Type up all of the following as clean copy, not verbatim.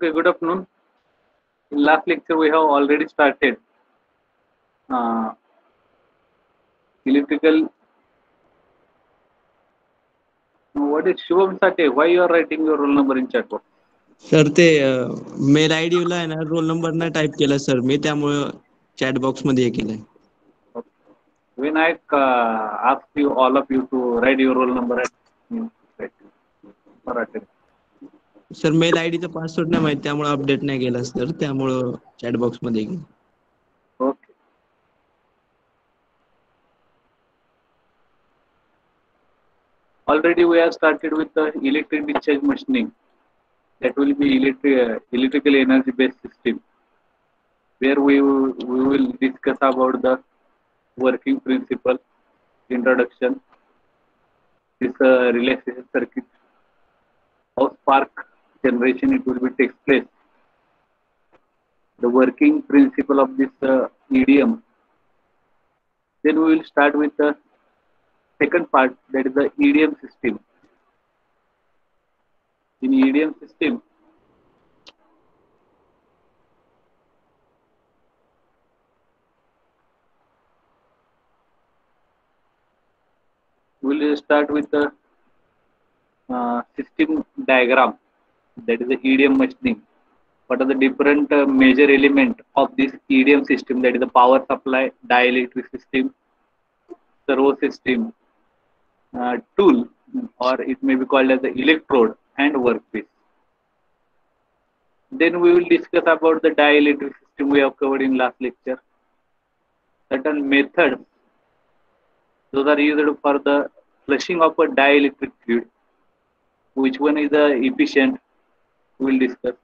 Okay, good afternoon. In last lecture, we have already started uh, electrical. What is Shubham Sate? Why you are writing your roll number in chat box? Sir ते mail I D ला आहे ना roll number नाही type केला sir मी त्यामुळं chat box मध्ये हे केलंय. Okay. When I ask you all of you to write your roll number at right, Marathi. Sir mail आय डीचा पासवर्ड नाही माहित त्यामुळे अपडेट नाही केला सर त्यामुळं चॅट बॉक्स मध्ये गेलं. Okay. Already we have started with the electric discharge machining. That will be electrical energy based system, where we will discuss about the working principle, introduction, this relaxation circuit, how spark generation it will be takes place, the working principle of this EDM. Then we will start with the second part, that is the EDM system. In EDM system, we will start with the system diagram, that is the EDM machining. What are the different major element of this EDM system? That is the power supply, dielectric system, servo system, tool, or it may be called as the electrode and workpiece. Then we will discuss about the dielectric system we have covered in last lecture. Certain methods, those are used for the flushing of a dielectric fluid. Which one is efficient? We will discuss.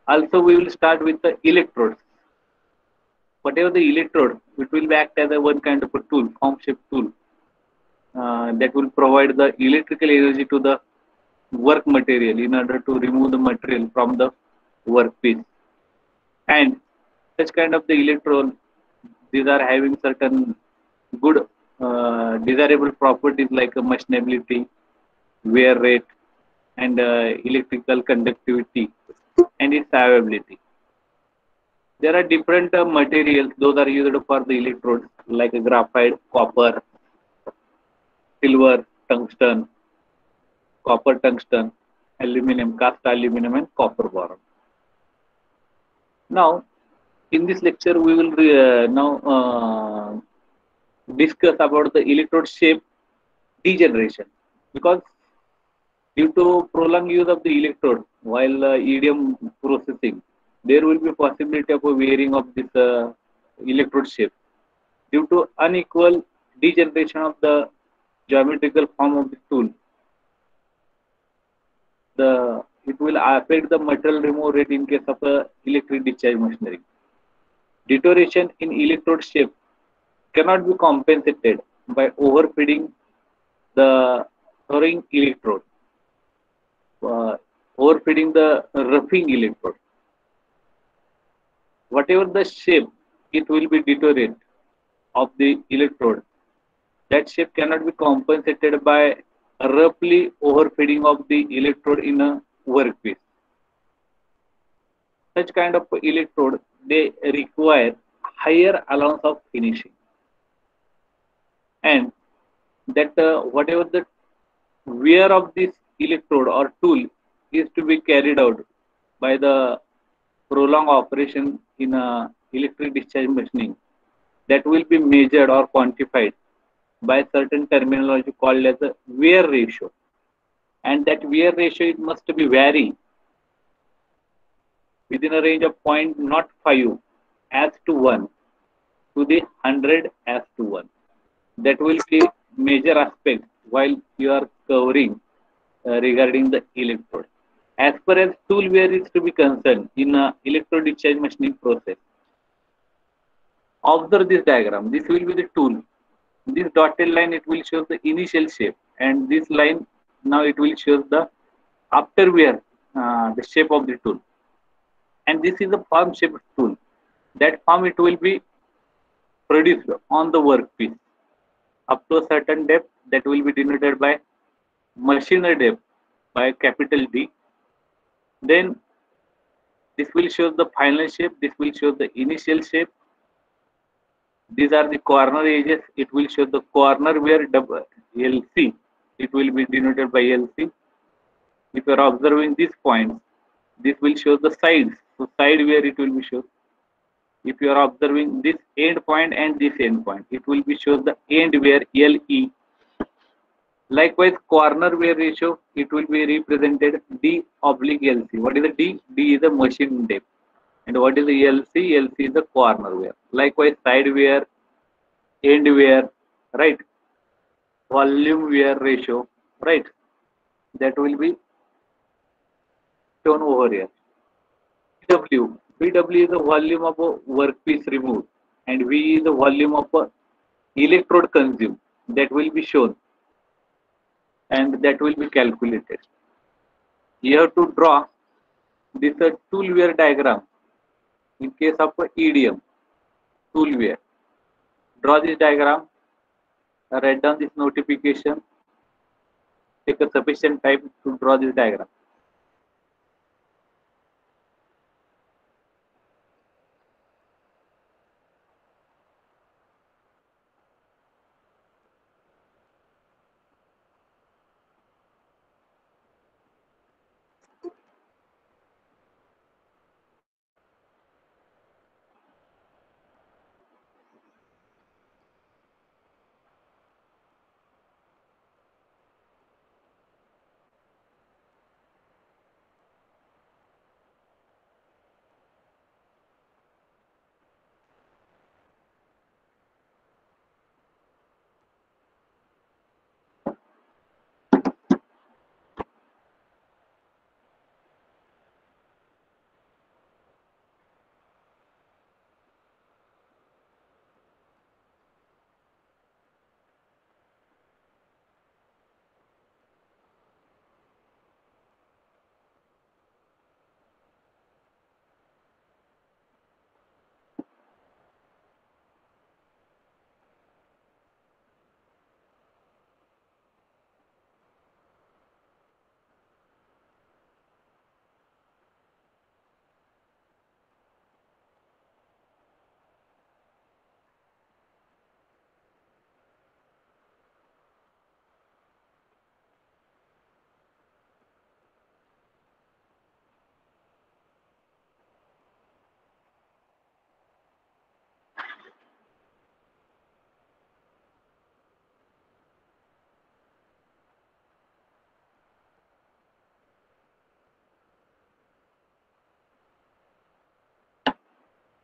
Also, we will start with the electrodes. Whatever the electrode, it will act as a one kind of a tool, form shape tool, that will provide the electrical energy to the work material in order to remove the material from the workpiece. And such kind of the electrode, these are having certain good desirable properties like machinability, wear rate, and electrical conductivity and its survivability. There are different materials, those are used for the electrodes like graphite, copper, silver, tungsten, copper tungsten, aluminum, cast aluminum, and copper boron. Now, in this lecture, we will now discuss about the electrode shape degeneration, because due to prolonged use of the electrode while EDM processing, there will be possibility of a wearing of this electrode shape due to unequal degeneration of the geometrical form of the tool. It will affect the material removal rate in case of electric discharge machinery. Deterioration in electrode shape cannot be compensated by overfeeding the throwing electrode, overfeeding the roughing electrode. Whatever the shape, it will be deteriorate of the electrode. That shape cannot be compensated by roughly overfeeding of the electrode in a workpiece. Such kind of electrode, they require higher allowance of finishing, and that whatever the wear of this electrode or tool is to be carried out by the prolonged operation in a electric discharge machining, that will be measured or quantified by certain terminology called as a wear ratio, and that wear ratio, it must be vary within a range of 0.05 as to 1 to the 100 as to 1. That will be major aspect while you are covering regarding the electrode. As far as tool wear is to be concerned in a electrode discharge machining process, observe this diagram. This will be the tool. This dotted line, it will show the initial shape, and this line now it will show the after wear, the shape of the tool. And this is a form shaped tool. That form, it will be produced on the workpiece up to a certain depth, that will be denoted by machinery depth by capital D. Then This will show the final shape. This will show the initial shape. These are the corner edges. It will show the corner where LC. It will be denoted by LC. If you are observing these points, this will show the sides. So side where it will be shown. If you are observing this end point and this end point, it will be shown the end where LE. Likewise, corner wear ratio, it will be represented D oblique LC. What is the D? D is the machine depth. And what is the LC? LC is the corner wear. Likewise, side wear, end wear, right? Volume wear ratio, right? That will be shown over here. VW. VW is the volume of a workpiece removed, and V is the volume of a electrode consumed. That will be shown, and that will be calculated. You have to draw this tool wear diagram in case of EDM tool wear. Draw this diagram, write down this notification, take a sufficient time to draw this diagram.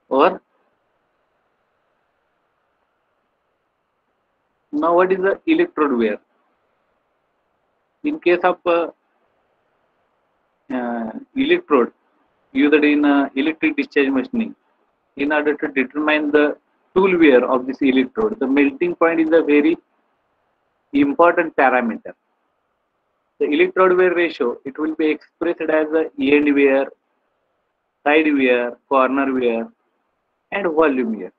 Or now, what is the electrode wear? In case of electrode used in electric discharge machining, in order to determine the tool wear of this electrode, the melting point is a very important parameter. The electrode wear ratio, it will be expressed as the end wear, side wear, corner wear, and volume wear.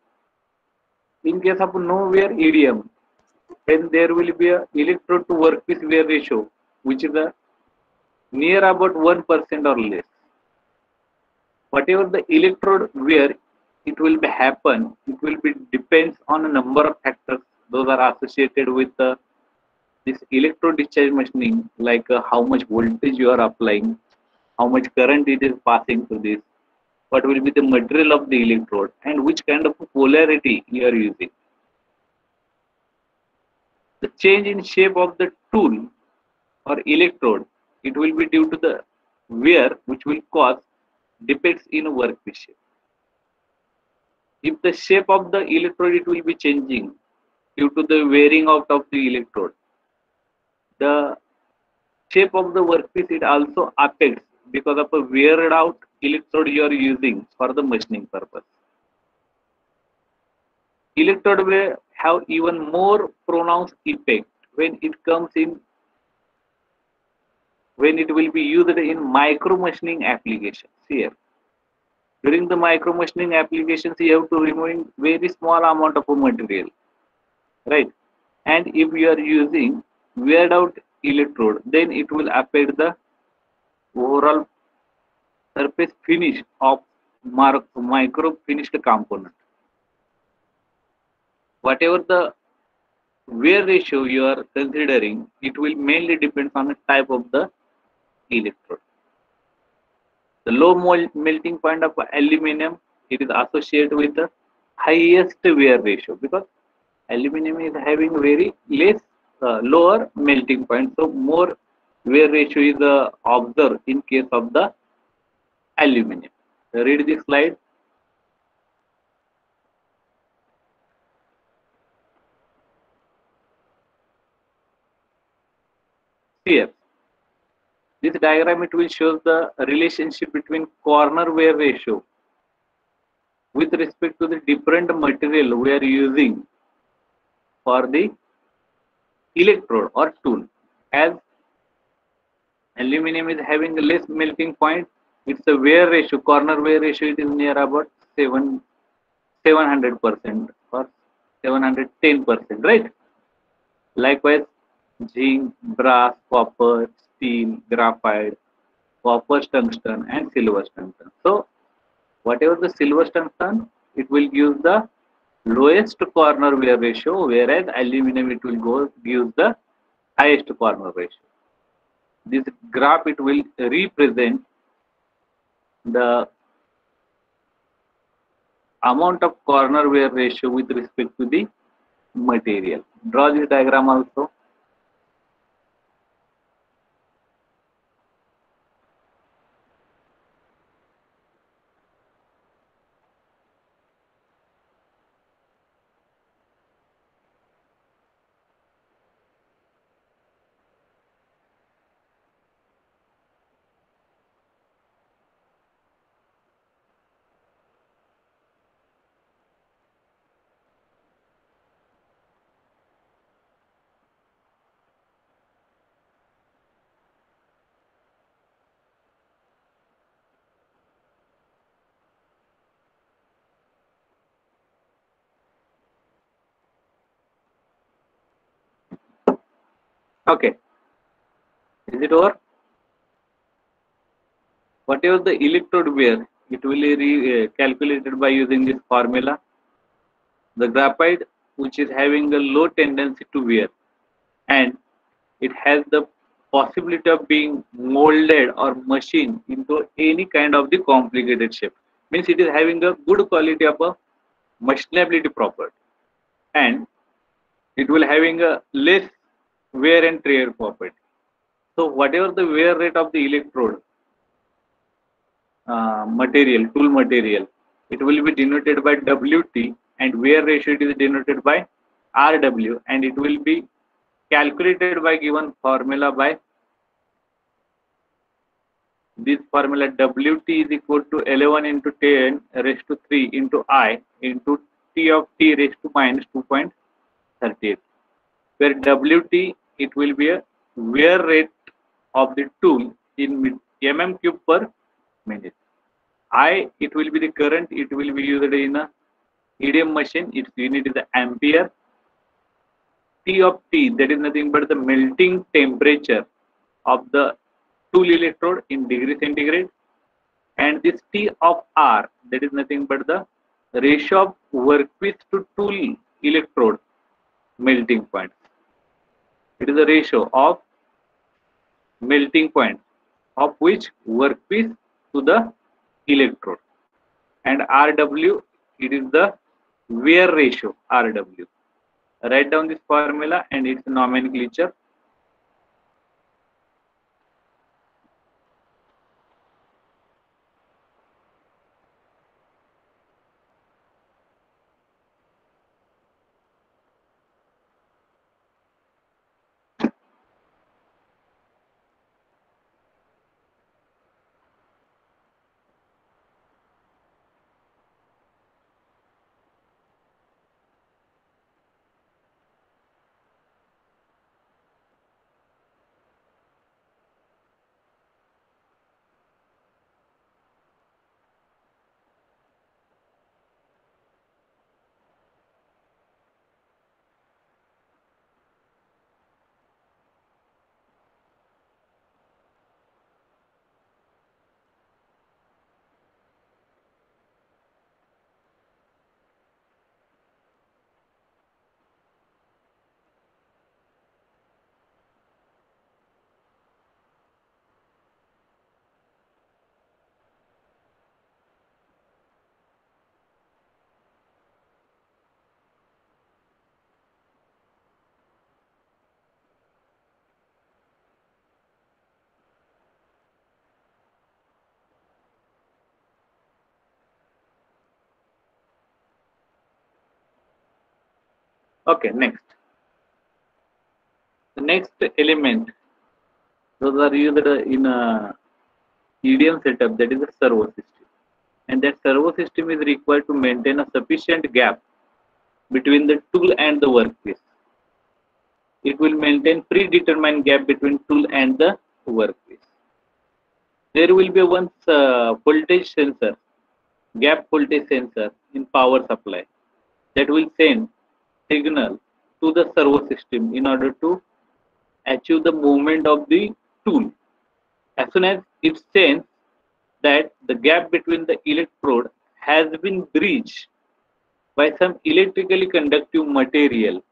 In case of no wear EDM, then there will be a electrode to workpiece wear ratio, which is a near about 1% or less. Whatever the electrode wear, it will be happen. It will be depends on a number of factors. Those are associated with this electrode discharge machining, like how much voltage you are applying, how much current it is passing through this, what will be the material of the electrode, and which kind of polarity you are using. The change in shape of the tool or electrode, it will be due to the wear, which will cause defects in workpiece shape. If the shape of the electrode, it will be changing due to the wearing out of the electrode. The shape of the workpiece, it also affects because of a weared out electrode you are using for the machining purpose. Electrode will have even more pronounced effect when it comes in, when it will be used in micro machining applications. Here, during the micro machining applications, you have to remove very small amount of material, right? And if you are using weared out electrode, then it will affect the overall surface finish of micro finished component. Whatever the wear ratio you are considering, it will mainly depend on the type of the electrode. The low melting point of aluminum, it is associated with the highest wear ratio because aluminum is having very less lower melting point, so more wear ratio is observed in case of the aluminum. Read this slide. Here, this diagram it will show the relationship between corner wear ratio with respect to the different material we are using for the electrode or tool. As aluminum is having a less melting point, its a wear ratio, corner wear ratio, it is near about 700% or 710%, right? Likewise, zinc, brass, copper, steel, graphite, copper tungsten, and silver tungsten. So, whatever the silver tungsten, it will give the lowest corner wear ratio, whereas aluminum it will give the highest corner ratio. This graph it will represent the amount of corner wear ratio with respect to the material. Draw this diagram also. Okay, is it over? Whatever the electrode wear, it will be calculated by using this formula. The graphite, which is having a low tendency to wear, and it has the possibility of being molded or machined into any kind of the complicated shape. Means it is having a good quality of a machinability property, and it will having a less wear and tear property. So whatever the wear rate of the electrode tool material, it will be denoted by WT, and wear ratio it is denoted by RW, and it will be calculated by given formula by this formula. WT is equal to 11 into 10 raised to 3 into I into T of T raised to minus 2.38, where WT it will be a wear rate of the tool in mm cube per minute. I it will be the current, it will be used in a EDM machine, its unit is the ampere. T of T, that is nothing but the melting temperature of the tool electrode in degree centigrade, and this T of R, that is nothing but the ratio of workpiece to tool electrode melting point. It is a ratio of melting point of which workpiece to the electrode, and RW it is the wear ratio RW. Write down this formula and its nomenclature. Okay, next. The next element, those are used in a EDM setup, that is a servo system. And that servo system is required to maintain a sufficient gap between the tool and the workpiece. It will maintain predetermined gap between tool and the workpiece. There will be one voltage sensor, gap voltage sensor in power supply, that will send signal to the servo system in order to achieve the movement of the tool. As soon as it sends that the gap between the electrode has been breached by some electrically conductive material,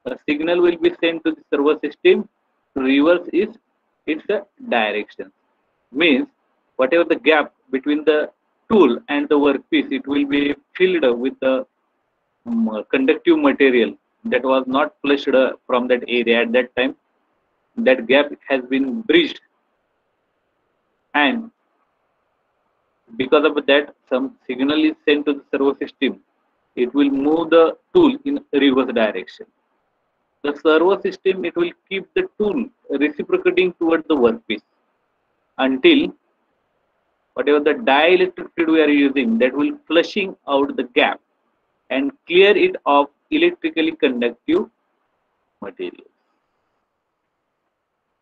a signal will be sent to the servo system to reverse its direction. Means whatever the gap between the tool and the workpiece, it will be filled with the conductive material that was not flushed from that area at that time. That gap has been bridged, and because of that, some signal is sent to the servo system. It will move the tool in reverse direction. The servo system, it will keep the tool reciprocating towards the workpiece until whatever the dielectric fluid we are using, that will flushing out the gap and clear it of electrically conductive material.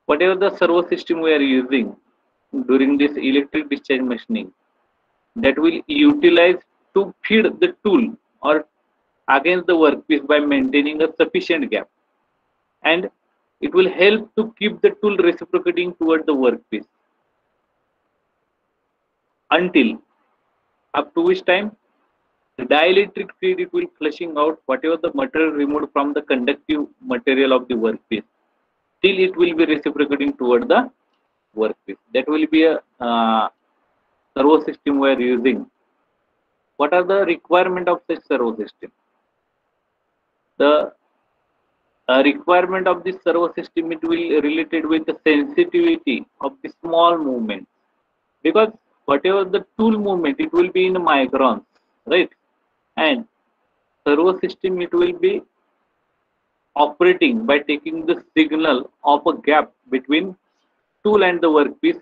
Whatever the servo system we are using during this electric discharge machining, that will utilize to feed the tool or against the workpiece by maintaining a sufficient gap, and it will help to keep the tool reciprocating toward the workpiece until up to which time the dielectric field, it will flushing out whatever the material removed from the conductive material of the workpiece till it will be reciprocating toward the workpiece. That will be a servo system we are using. What are the requirement of such servo system? The requirement of this servo system, it will related with the sensitivity of the small movement, because whatever the tool movement, it will be in microns, right? And servo system, it will be operating by taking the signal of a gap between tool and the workpiece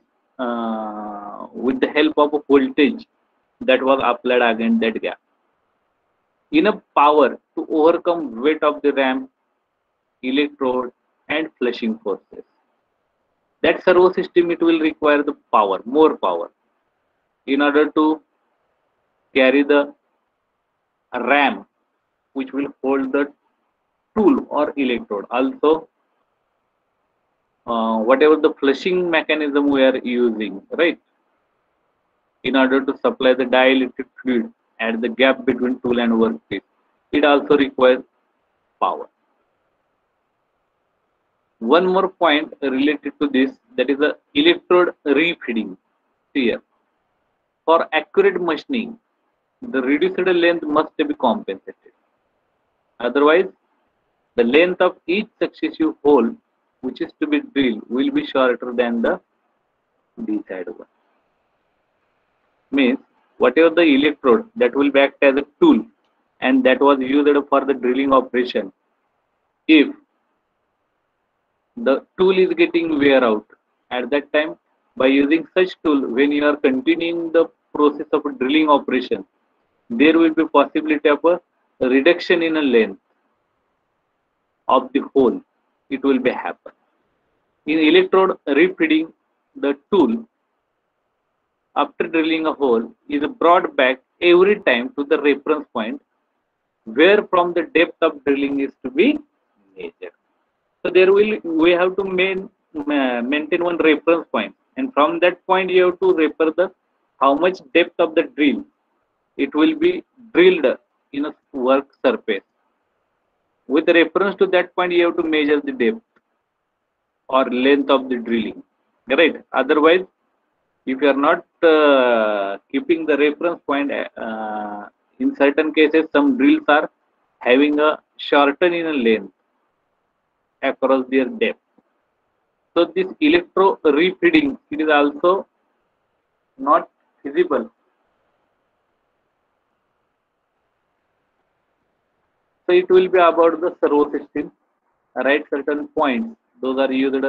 with the help of a voltage that was applied against that gap. Enough power to overcome weight of the ramp, electrode, and flushing forces. That servo system, it will require the power, more power, in order to carry the ram which will hold the tool or electrode. Also, whatever the flushing mechanism we are using, right, in order to supply the dielectric fluid at the gap between tool and workpiece, it also requires power. One more point related to this, that is the electrode refeeding here. For accurate machining, the reduced length must be compensated. Otherwise, the length of each successive hole which is to be drilled will be shorter than the desired one. Means whatever the electrode that will act as a tool and that was used for the drilling operation, if the tool is getting wear out at that time, by using such tool, when you are continuing the process of a drilling operation, there will be possibility of a reduction in a length of the hole. It will be happen. In electrode refeeding, the tool after drilling a hole is brought back every time to the reference point where from the depth of drilling is to be measured. So there we have to maintain one reference point, and from that point you have to refer the how much depth of the drill it will be drilled in a work surface. With reference to that point, you have to measure the depth or length of the drilling, right? Otherwise, if you are not keeping the reference point, in certain cases, some drills are having a shorten in a length across their depth. So this electro refeeding, it is also not feasible. So it will be about the servo system, right? Certain points, those are used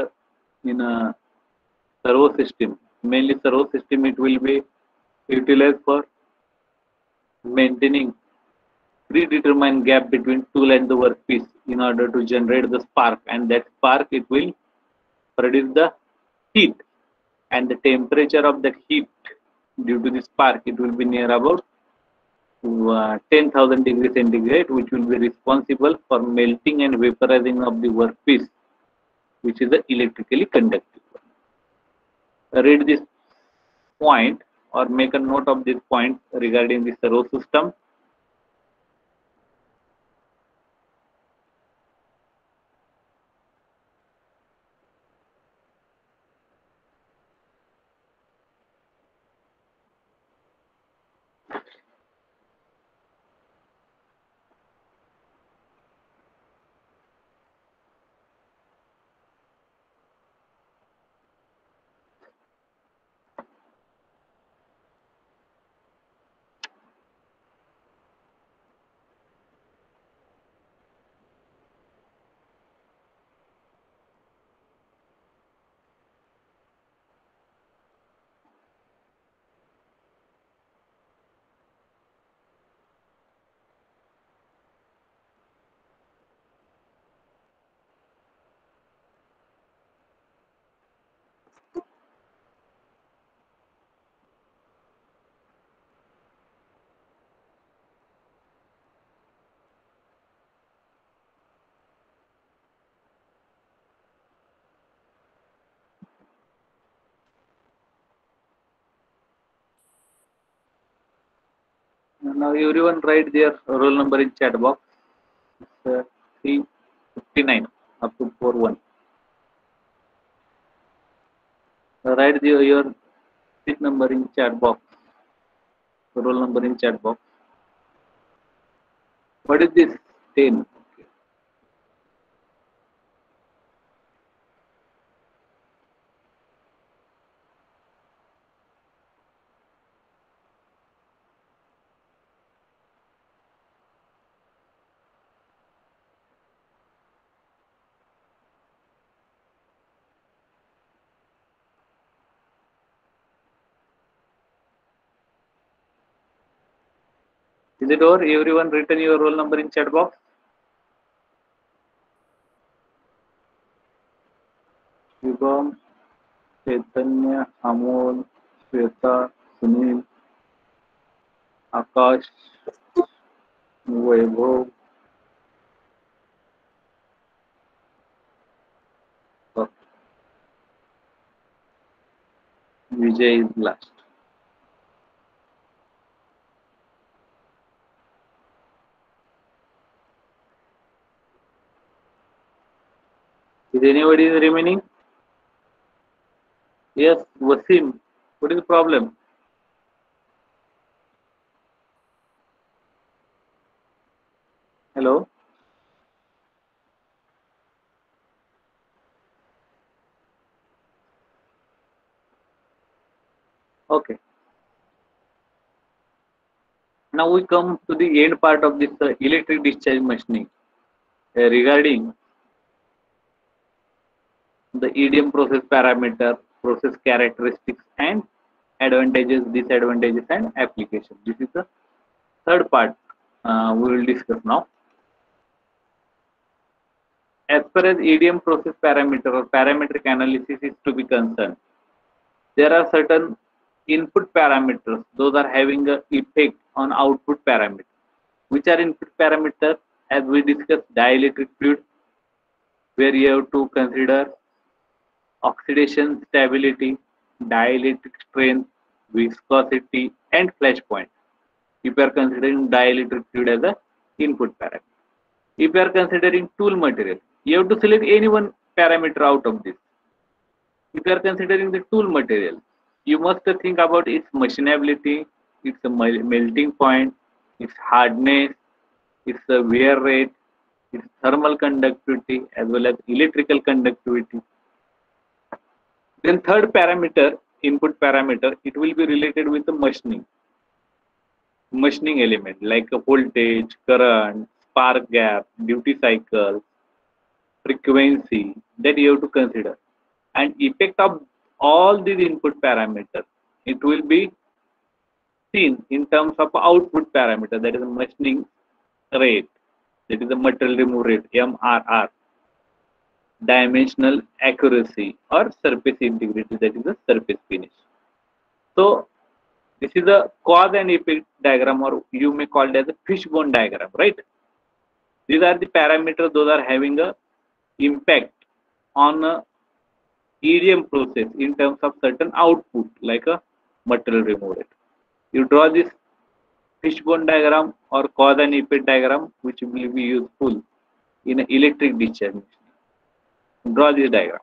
in a servo system. Mainly servo system, it will be utilized for maintaining predetermined gap between tool and the workpiece in order to generate the spark, and that spark it will produce the heat, and the temperature of that heat due to the spark it will be near about 10,000 degrees centigrade, which will be responsible for melting and vaporizing of the workpiece, which is the electrically conductive. Read this point or make a note of this point regarding the servo system. Now everyone write their roll number in chat box. It's 359 up to 41. Write your seat number in chat box. Roll number in chat box. What is this? 10. Is it over? Everyone written your roll number in chat box. Shubham, Chaitanya, Amol, Shweta, Sunil, Akash, Vaibhav. Okay. Vijay is last. Is anybody is remaining? Yes, Wasim. What is the problem? Hello? Okay. Now we come to the end part of this electric discharge machining regarding the EDM process parameter, process characteristics, and advantages, disadvantages, and application. This is the third part we will discuss now. As far as EDM process parameter or parametric analysis is to be concerned, there are certain input parameters, those are having an effect on output parameters. Which are input parameters? As we discussed, dielectric fluid, where you have to consider oxidation stability, dielectric strength, viscosity, and flash point. If you are considering dielectric fluid as an input parameter. If you are considering tool material, you have to select any one parameter out of this. If you are considering the tool material, you must think about its machinability, its melting point, its hardness, its wear rate, its thermal conductivity, as well as electrical conductivity. Then third parameter, input parameter, it will be related with the machining element like a voltage, current, spark gap, duty cycle, frequency that you have to consider. And effect of all these input parameters, it will be seen in terms of output parameter, that is machining rate, that is the material remove rate, MRR, dimensional accuracy, or surface integrity, that is the surface finish. So this is a cause and effect diagram, or you may call it as a fishbone diagram, right? These are the parameters, those are having a impact on a EDM process in terms of certain output, like a material remove rate. You draw this fishbone diagram or cause and effect diagram, which will be useful in an electric discharge machine. Draw this diagram.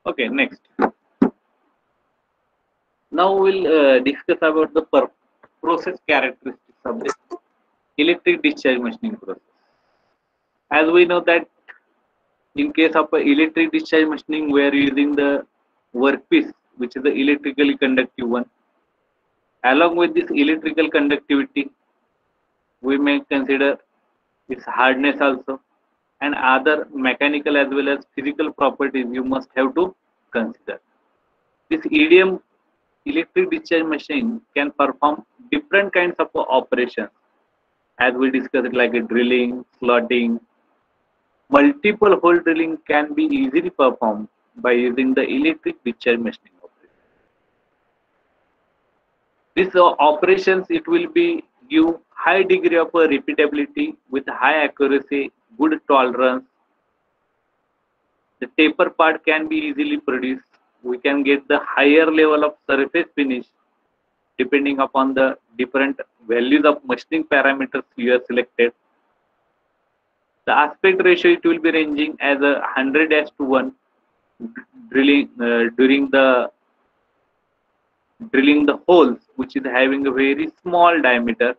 Okay, next. Now we'll discuss about the process characteristics of the electric discharge machining process. As we know that in case of electric discharge machining, we are using the workpiece, which is the electrically conductive one. Along with this electrical conductivity, we may consider its hardness also, and other mechanical as well as physical properties you must have to consider. This EDM, electric discharge machine, can perform different kinds of operations, as we discussed, like a drilling, slotting. Multiple hole drilling can be easily performed by using the electric discharge machining operation. These operations, it will be give high degree of repeatability with high accuracy, good tolerance. The taper part can be easily produced. We can get the higher level of surface finish depending upon the different values of machining parameters you have selected. The aspect ratio, it will be ranging as a 100:1 drilling drilling the holes, which is having a very small diameter,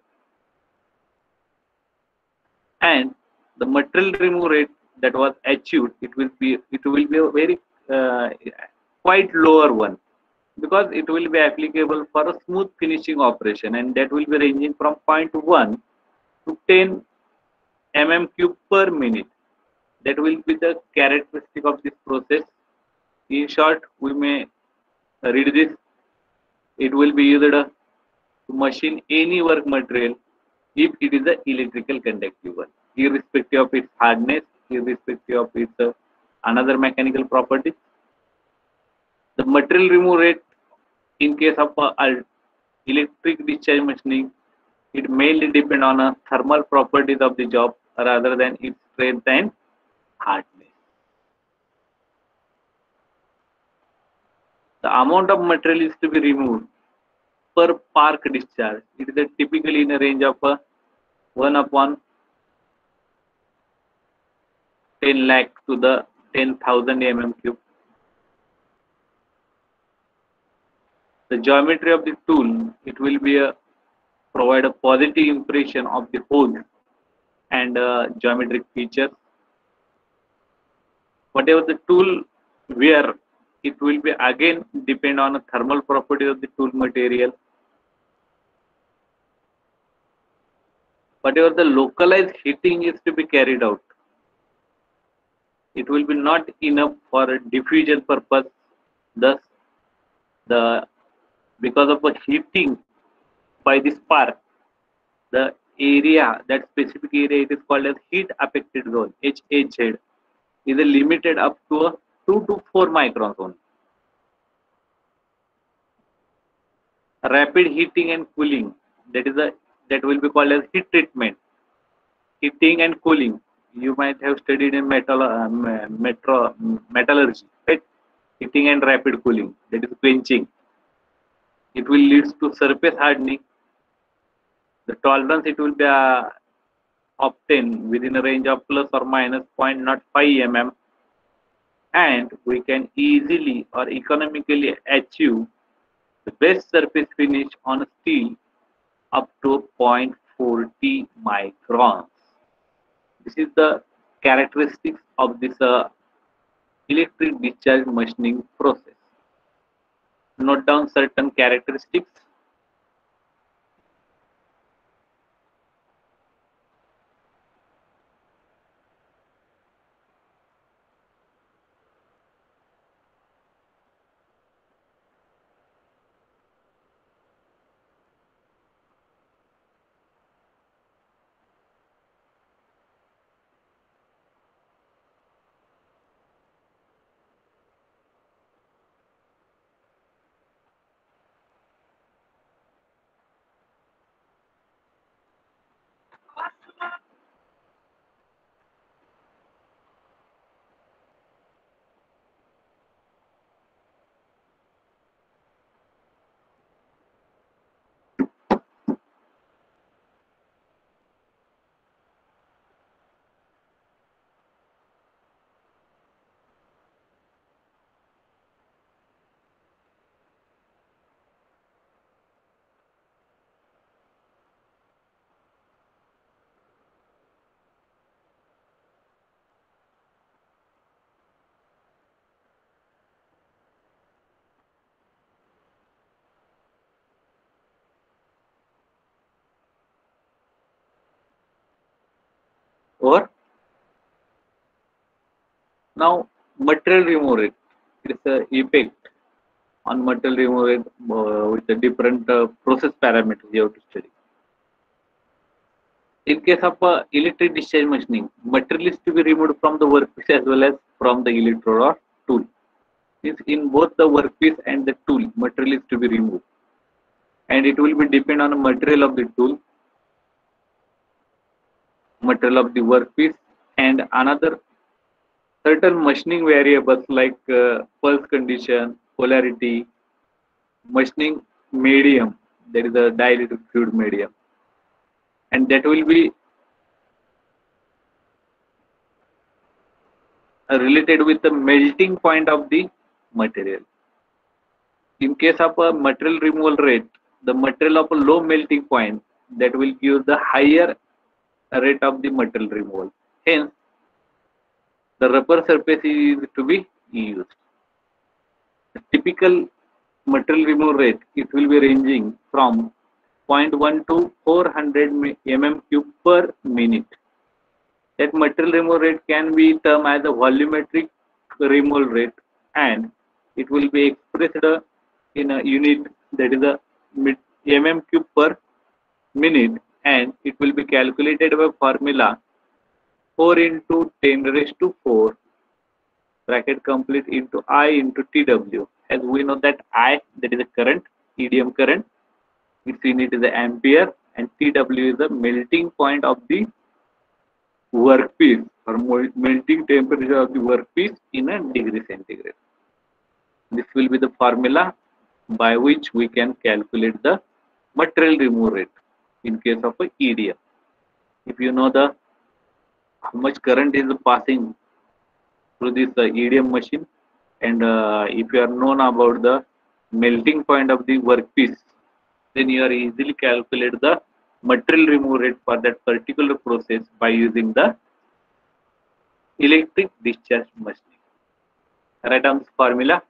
and the material remove rate that was achieved, it will be a very uh, quite lower one, because it will be applicable for a smooth finishing operation, and that will be ranging from 0.1 to 10 mm cube per minute. That will be the characteristic of this process. In short, we may read this. It will be used to machine any work material if it is a electrical conductive one, irrespective of its hardness, irrespective of its another mechanical property. The material remove rate in case of electric discharge machining, it mainly depends on a thermal properties of the job rather than its strength and hardness. The amount of material is to be removed per park discharge. It is typically in a range of 1 upon 10 lakh to the 10,000 mm cube. The geometry of the tool, it will be provide a positive impression of the hole and geometric features. Whatever the tool wear, it will be again depend on the thermal properties of the tool material. Whatever the localized heating is to be carried out, it will be not enough for a diffusion purpose. Thus, the because of a heating by the spark, the area, that specific area, it is called as heat affected zone, HAZ, is limited up to a 2 to 4 microns only. Rapid heating and cooling, that will be called as heat treatment. Heating and cooling, you might have studied in metallurgy, right? Heating and rapid cooling, that is quenching. It will lead to surface hardening. The tolerance, it will be obtained within a range of plus or minus 0.05 mm, and we can easily or economically achieve the best surface finish on steel up to 0.40 microns. This is the characteristics of this electric discharge machining process. Note down certain characteristics. Or now material removal rate. It is the effect on material removal rate with the different process parameters you have to study. In case of electric discharge machining, material is to be removed from the workpiece as well as from the electrode or tool. Means in both the workpiece and the tool, material is to be removed, and it will be depend on the material of the tool, material of the workpiece, and another certain machining variables like pulse condition, polarity, machining medium, there is a dielectric fluid medium, and that will be related with the melting point of the material. In case of a material removal rate, the material of a low melting point, that will give the higher rate of the material removal. Hence, the rubber surface is to be used. The typical material removal rate, it will be ranging from 0.1 to 400 mm cube per minute. That material removal rate can be termed as a volumetric removal rate, and it will be expressed in a unit, that is a mm cube per minute, and it will be calculated by formula 4 into 10 raised to 4 bracket complete into I into TW. As we know that I, that is a current, EDM current, its unit is the ampere, and TW is the melting point of the workpiece, or melting temperature of the workpiece in a degree centigrade. This will be the formula by which we can calculate the material remove rate in case of a EDM. If you know the how much current is passing through this EDM machine, and if you are known about the melting point of the workpiece, then you are easily calculate the material remove rate for that particular process by using the electric discharge machine. Write down this formula.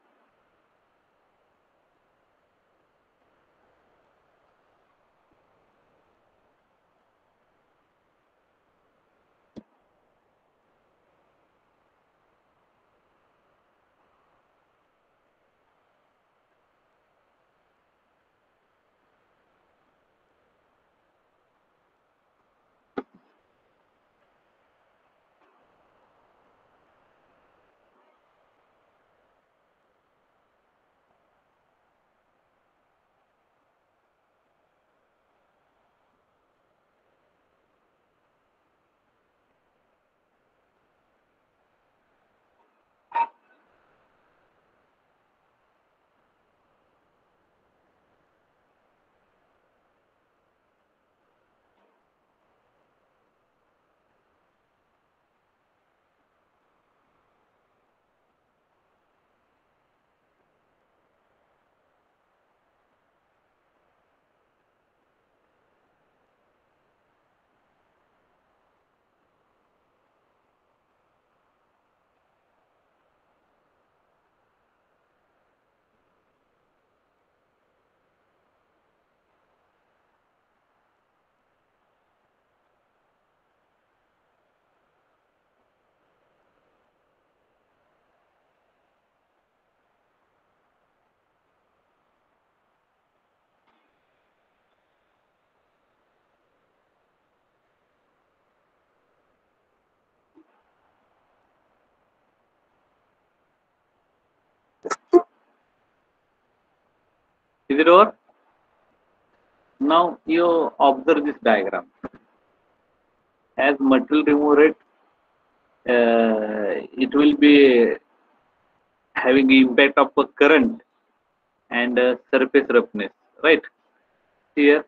Is it over? Now you observe this diagram. As material remove rate, it will be having impact of a current and surface roughness, right? Here,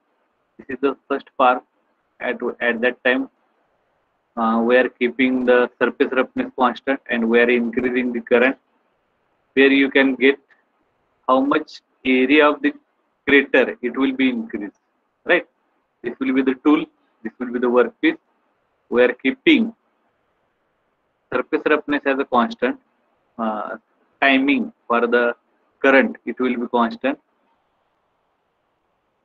this is the first part. At that time, we are keeping the surface roughness constant, and we are increasing the current. Where you can get how much area of the crater it will be increased, right? This will be the tool. This will be the workpiece. We are keeping surface roughness as a constant. Timing for the current it will be constant.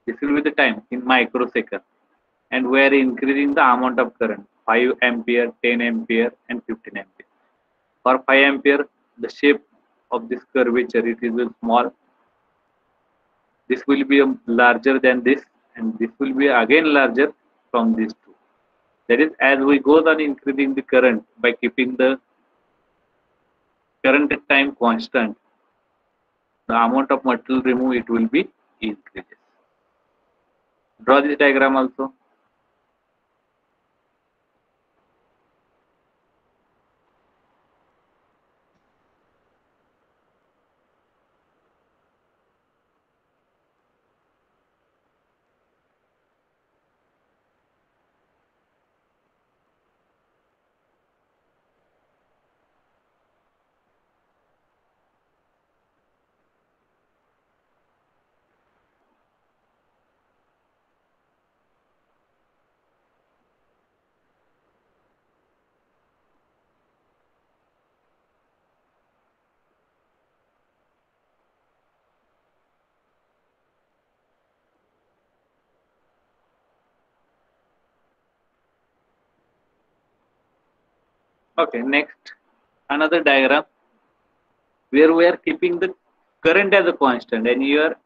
This will be the time in microsecond, and we are increasing the amount of current 5 ampere, 10 ampere, and 15 ampere. For 5 ampere, the shape of this curvature it is small. This will be larger than this, and this will be again larger from these two. That is, as we go on increasing the current by keeping the current time constant, the amount of material removed it will be increases. Draw this diagram also. Okay, next another diagram where we are keeping the current as a constant, and you are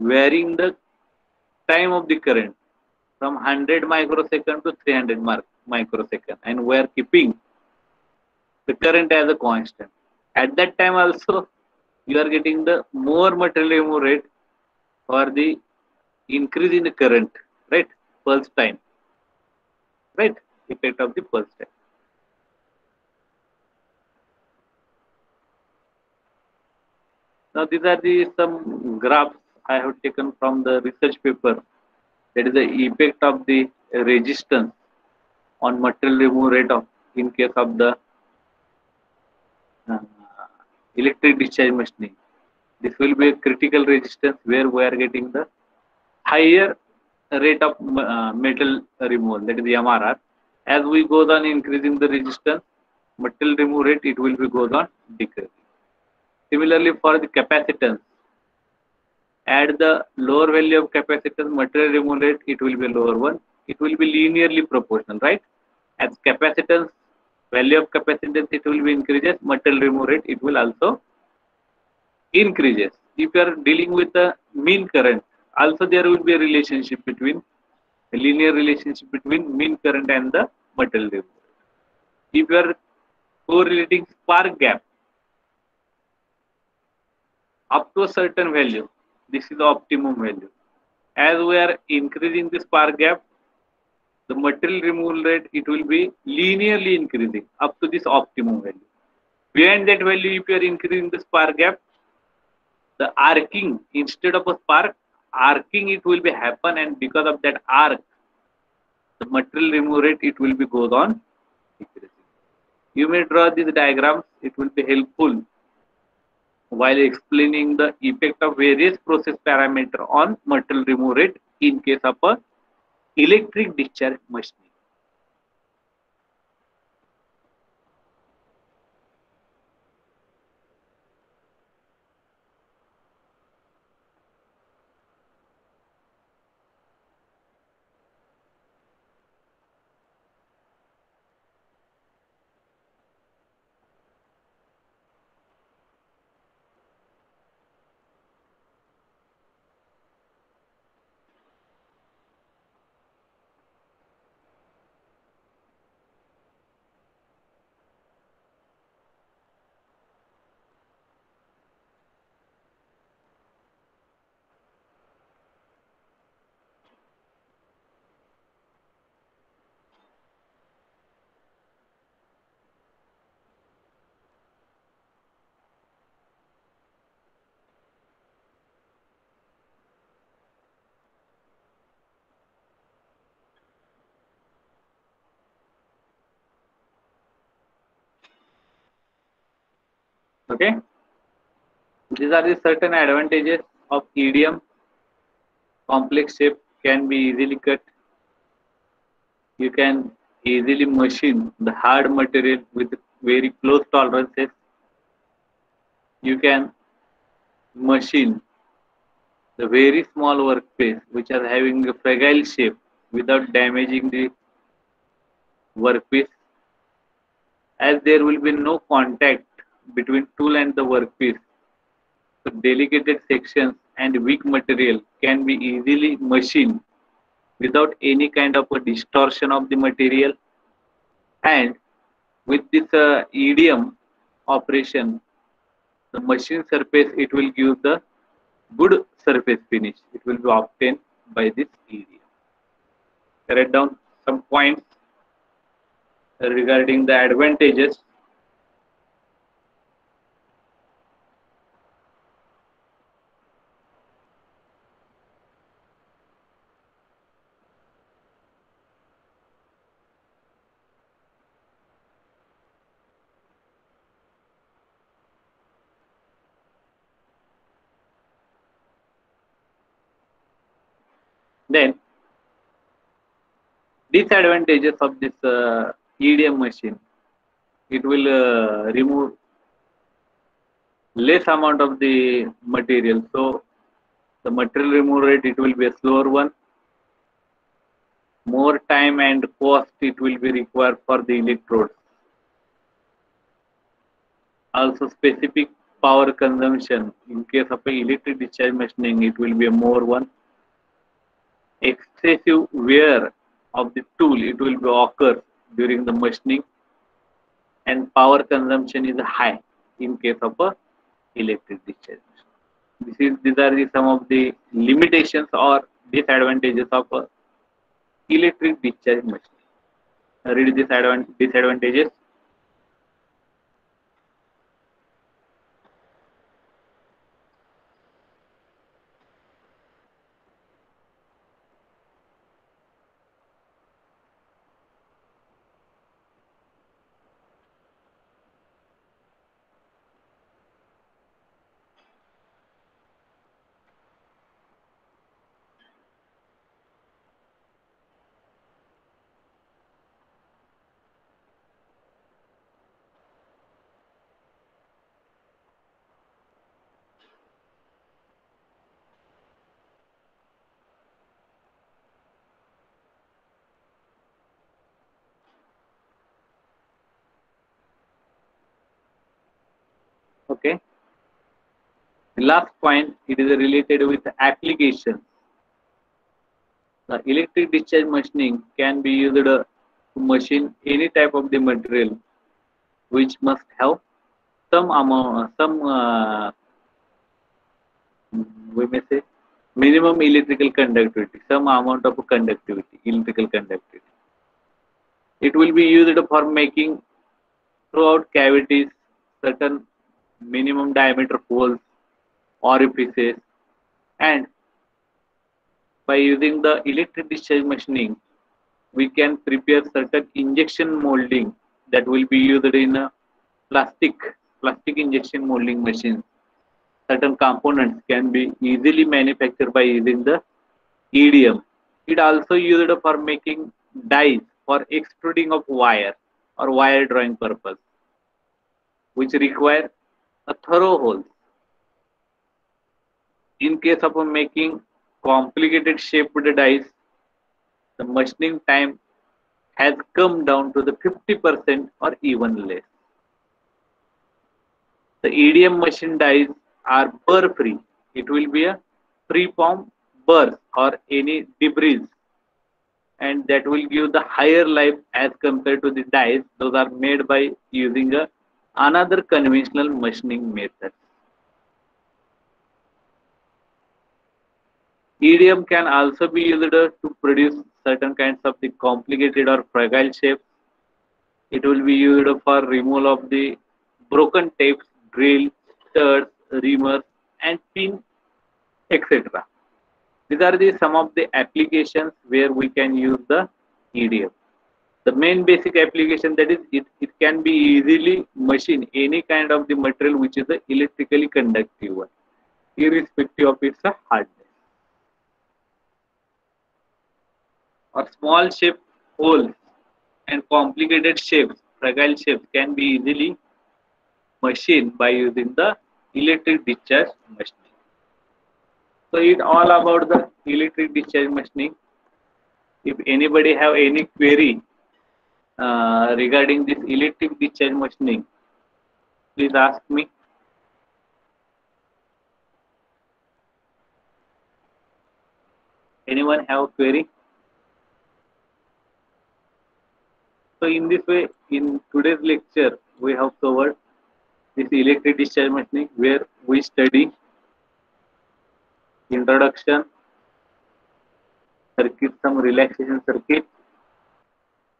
varying the time of the current from 100 microsecond to 300 microsecond, and we are keeping the current as a constant. At that time also, you are getting the more material remove rate for the increase in the current, right? Pulse time, right? Effect of the pulse time. Now these are the some graphs I have taken from the research paper. That is the effect of the resistance on material removal rate of in case of the uh, electric discharge machining. This will be a critical resistance where we are getting the higher rate of metal removal, that is the MRR. As we go on increasing the resistance, material removal rate it will be goes on decreasing. Similarly, for the capacitance, at the lower value of capacitance, material removal rate it will be lower one. It will be linearly proportional, right? As capacitance value of capacitance it will be increases, material removal rate it will also increases. If you are dealing with the mean current, also there will be a relationship between a linear relationship between mean current and the material removal. If you are correlating spark gap up to a certain value, this is the optimum value. As we are increasing the spark gap, the material removal rate it will be linearly increasing up to this optimum value. Behind that value, if you are increasing the spark gap, the arcing instead of a spark, arcing it will be happen, and because of that arc, the material removal rate it will be goes on decreasing. You may draw these diagrams; it will be helpful while explaining the effect of various process parameter on material removal rate in case of a electric discharge machining. Okay, these are the certain advantages of EDM. Complex shape can be easily cut. You can easily machine the hard material with very close tolerances. You can machine the very small workpiece which are having a fragile shape without damaging the workpiece, as there will be no contact between tool and the workpiece. So delicate sections and weak material can be easily machined without any kind of a distortion of the material. And with this EDM operation, the machine surface it will give the good surface finish. It will be obtained by this EDM. Write down some points regarding the advantages. Then disadvantages of this EDM machine. It will remove less amount of the material. So the material removal rate it will be a slower one. More time and cost it will be required for the electrodes. Also specific power consumption. In case of a electric discharge machining, it will be a more one. Excessive wear of the tool it will be occur during the machining, and power consumption is high in case of a electric discharge. These are some of the limitations or disadvantages of electric discharge machine. Read this disadvantages. Okay. The last point, it is related with application. The electric discharge machining can be used to machine any type of the material which must have some amount, we may say minimum electrical conductivity, some amount of conductivity, electrical conductivity. It will be used for making throughout cavities certain minimum diameter holes, orifices, and by using the electric discharge machining, we can prepare certain injection molding that will be used in a plastic injection molding machine. Certain components can be easily manufactured by using the EDM. It also used for making dies for extruding of wire or wire drawing purpose, which require a thorough hole. In case of making complicated shaped dies, the machining time has come down to the 50% or even less. The EDM machine dies are burr free. It will be a free form burrs or any debris, and that will give the higher life as compared to the dies. Those are made by using another conventional machining method. EDM can also be used to produce certain kinds of the complicated or fragile shapes. It will be used for removal of the broken tapes, drills, studs, reamers, and pin, etc. These are the some of the applications where we can use the EDM. The main basic application, that is it can be easily machine any kind of the material which is a electrically conductive one, irrespective of its hardness. Or small shape holes and complicated shapes, fragile shapes can be easily machined by using the electric discharge machining. So it's all about the electric discharge machining. If anybody have any query regarding this electric discharge machining, please ask me. Anyone have a query? So in this way, in today's lecture, we have covered this electric discharge machining, where we study introduction, circuit, some relaxation circuit,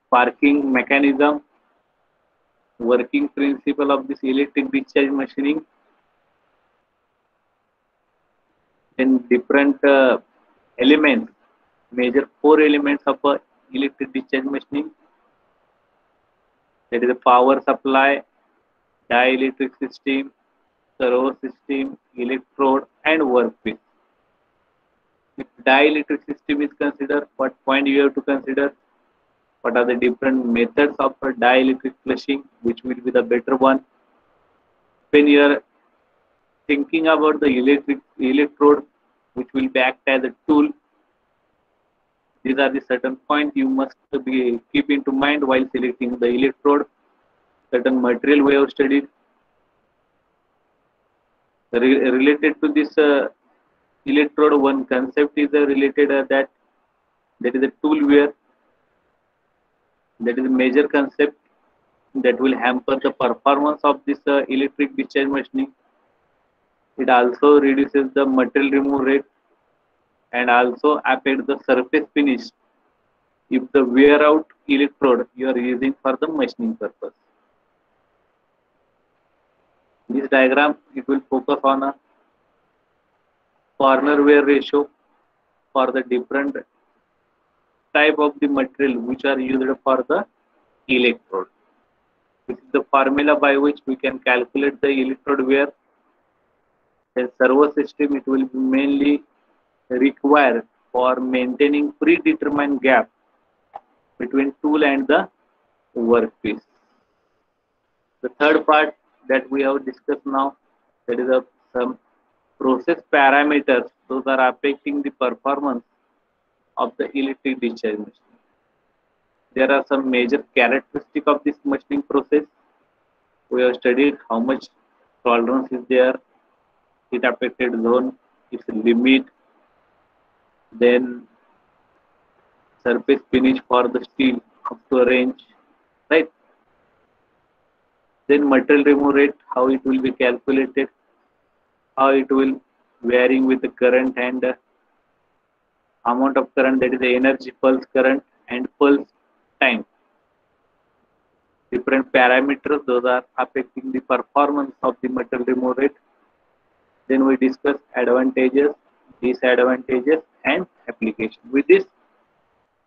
sparking mechanism, working principle of this electric discharge machining, then different elements, major four elements of electric discharge machining. That is the power supply, dielectric system, servo system, electrode, and workpiece. If dielectric system is considered, what point you have to consider? What are the different methods of dielectric flushing, which will be the better one? When you are thinking about the electrode, which will be act as a tool, these are the certain points you must be keep into mind while selecting the electrode. Certain material we have studied related to this electrode. One concept is related that is a tool wear. That is a major concept that will hamper the performance of this electric discharge machining. It also reduces the material remove rate. and also affect the surface finish if the wear out electrode you are using for the machining purpose. This diagram it will focus on a corner wear ratio for the different type of the material which are used for the electrode. This is the formula by which we can calculate the electrode wear. The servo system it will be mainly required for maintaining predetermined gap between tool and the workpiece. The third part that we have discussed now, that is some process parameters. Those are affecting the performance of the electric discharge machine. There are some major characteristics of this machining process. We have studied how much tolerance is there, heat affected zone, its limit, then surface finish for the steel up to a range, right? Then material remove rate, how it will be calculated, how it will varying with the current and amount of current, that is the energy pulse current and pulse time. Different parameters, those are affecting the performance of the material remove rate. Then we discuss advantages, disadvantages and application. With this,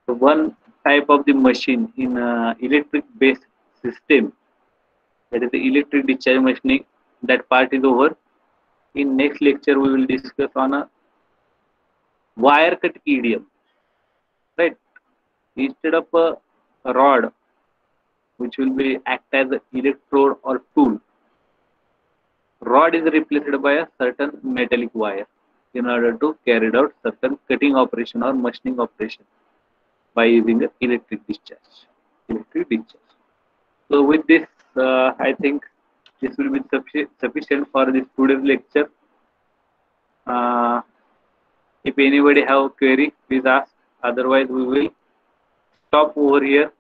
one type of the machine in electric based system, that is the electric discharge machining, that part is over. In next lecture we will discuss on a wire cut EDM, right? Instead of a rod which will be act as an electrode or tool, rod is replaced by a certain metallic wire in order to carry out certain cutting operation or machining operation by using an electric discharge. Electric discharge. So with this, I think this will be sufficient for this today's lecture. If anybody have query, please ask. Otherwise, we will stop over here.